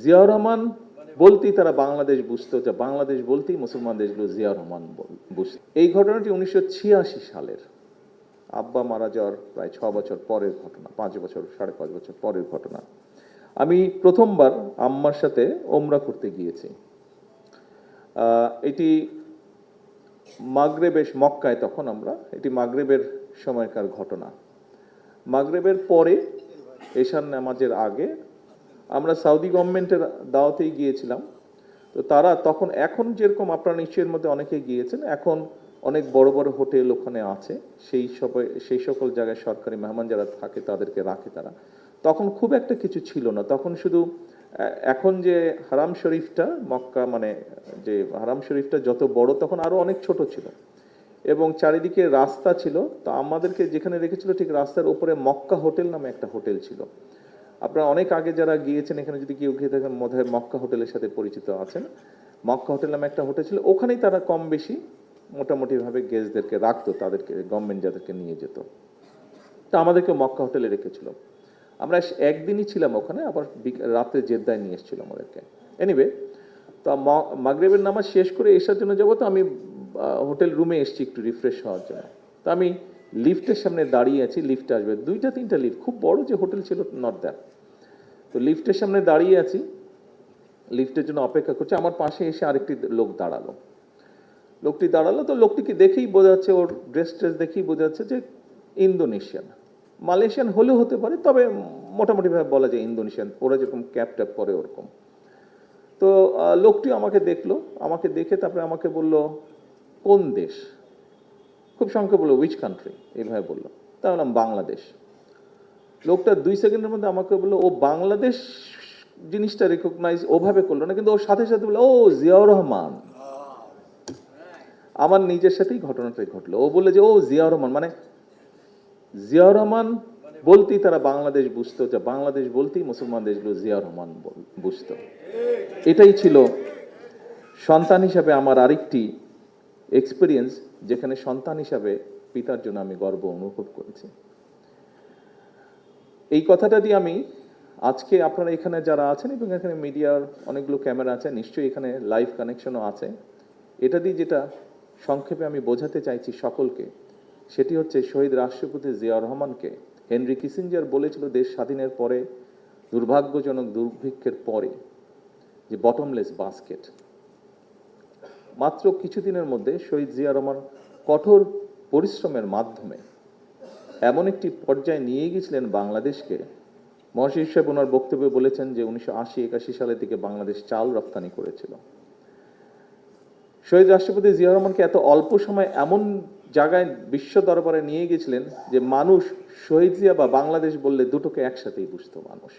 জিয়াউর রহমান বলতেই তারা বাংলাদেশ বুঝতো, যে বাংলাদেশ বলতেই মুসলমান দেশগুলো জিয়াউর রহমান বুঝত। এই ঘটনাটি 1986 সালের, আব্বা মারা যাওয়ার প্রায় 6 বছর পরের ঘটনা, 5 বছর 5.5 বছর পরের ঘটনা। আমি প্রথমবার আম্মার সাথে ওমরা করতে গিয়েছি। এটি মাগরেবের, মক্কায় তখন আমরা, এটি মাগরেবের সময়কার ঘটনা। মাগরেবের পরে এশার নামাজের আগে আমরা সৌদি গভর্নমেন্টের দাওয়াতেই গিয়েছিলাম। তো তারা তখন, এখন যেরকম আপনারা নিশ্চয়ের মধ্যে অনেকে গিয়েছেন, এখন অনেক বড় বড় হোটেল ওখানে আছে, সেই সকল জায়গায় সরকারি মেহমান যারা থাকে তাদেরকে রাখে তারা। তখন খুব একটা কিছু ছিল না, তখন শুধু এখন যে হারাম শরীফটা মক্কা, মানে যে হারাম শরীফটা যত বড়, তখন আরও অনেক ছোট ছিল এবং চারিদিকে রাস্তা ছিল। তো আমাদেরকে যেখানে রেখেছিল ঠিক রাস্তার উপরে মক্কা হোটেল নামে একটা হোটেল ছিল। আপনারা অনেক আগে যারা গিয়েছেন এখানে যদি কেউ গিয়ে থাকেন, মধ্যে মক্কা হোটেলের সাথে পরিচিত আছেন। মক্কা হোটেল নামে একটা হোটেল ছিল, ওখানেই তারা কম বেশি মোটামুটিভাবে গেস্টদেরকে রাখতো, তাদেরকে গভর্নমেন্ট যাদেরকে নিয়ে যেত। তো আমাদেরকে মক্কা হোটেলে রেখেছিল। আমরা একদিনই ছিলাম ওখানে, আবার রাত্রে জেদ্দায় নিয়ে এসেছিল আমাদেরকে। এনিওয়ে, তো মাগরিবের নামাজ শেষ করে এসার জন্য যাবো, তো আমি হোটেল রুমে এসেছি একটু রিফ্রেশ হওয়ার জন্য। তো আমি লিফটের সামনে দাঁড়িয়ে আছি, লিফট আসবে, 2-3টা লিফট, খুব বড় যে হোটেল ছিল নট দ্যাট। তো লিফটের সামনে দাঁড়িয়ে আছি, লিফটের জন্য অপেক্ষা করছি। আমার পাশে এসে আরেকটি লোক দাঁড়ালো। লোকটি দাঁড়ালো, তো লোকটিকে দেখেই বোঝা যাচ্ছে, ওর ড্রেস দেখেই বোঝা যাচ্ছে যে ইন্দোনেশিয়ান, মালয়েশিয়ান হলেও হতে পারে, তবে মোটামুটিভাবে বলা যায় ইন্দোনেশিয়ান, ওরা যেরকম ক্যাপ ট্যাপ পরে ওরকম। তো লোকটি আমাকে দেখলো, আমাকে দেখে তারপরে আমাকে বলল কোন দেশ, খুব সংক্ষেপে বললো উইচ কান্ট্রি, এইভাবে বললো। তা বললাম বাংলাদেশ। লোকটা 2 সেকেন্ডের মধ্যে আমাকে বললো ও বাংলাদেশ জিনিসটা রেকগনাইজ ওভাবে করলো না, কিন্তু ওর সাথে সাথে বললো ও জিয়াউর রহমান। আমার নিজের সাথেই ঘটনাটাই ঘটলো। ও বললো যে ও জিয়াউর রহমান, মানে জিয়াউর রহমান বলতেই তারা বাংলাদেশ বুঝতো, যে বাংলাদেশ বলতেই মুসলমান দেশগুলো জিয়াউর রহমান বুঝতো। এটাই ছিল সন্তান হিসাবে আমার আরেকটি এক্সপিরিয়েন্স, যেখানে সন্তান হিসাবে পিতার জন্য আমি গর্ব অনুভব করেছি। এই কথাটা দিয়ে আমি আজকে আপনারা এখানে যারা আছেন, এবং এখানে মিডিয়ার অনেকগুলো ক্যামেরা আছে, নিশ্চয়ই এখানে লাইভ কানেকশনও আছে, এটা দিয়ে যেটা সংক্ষেপে আমি বোঝাতে চাইছি সকলকে, সেটি হচ্ছে শহীদ রাষ্ট্রপতি জিয়াউর রহমানকে হেনরি কিসিঞ্জার বলেছিল দেশ স্বাধীনের পরে, দুর্ভাগ্যজনক দুর্ভিক্ষের পরে, যে বটমলেস বাস্কেট। মাত্র কিছুদিনের মধ্যে শহীদ জিয়া রহমান কঠোর পরিশ্রমের মাধ্যমে এমন একটি পর্যায়ে নিয়ে গিয়েছিলেন বাংলাদেশকে। মহাশির সাহেব ওনার বক্তব্যে বলেছেন যে 1980-81 সালের দিকে বাংলাদেশ চাল রপ্তানি করেছিল। শহীদ রাষ্ট্রপতি জিয়া রহমানকে এত অল্প সময় এমন জায়গায় বিশ্ব দরবারে নিয়ে গেছিলেন যে মানুষ শহীদ জিয়া বা বাংলাদেশ বললে দুটোকে একসাথেই বুঝতো মানুষ।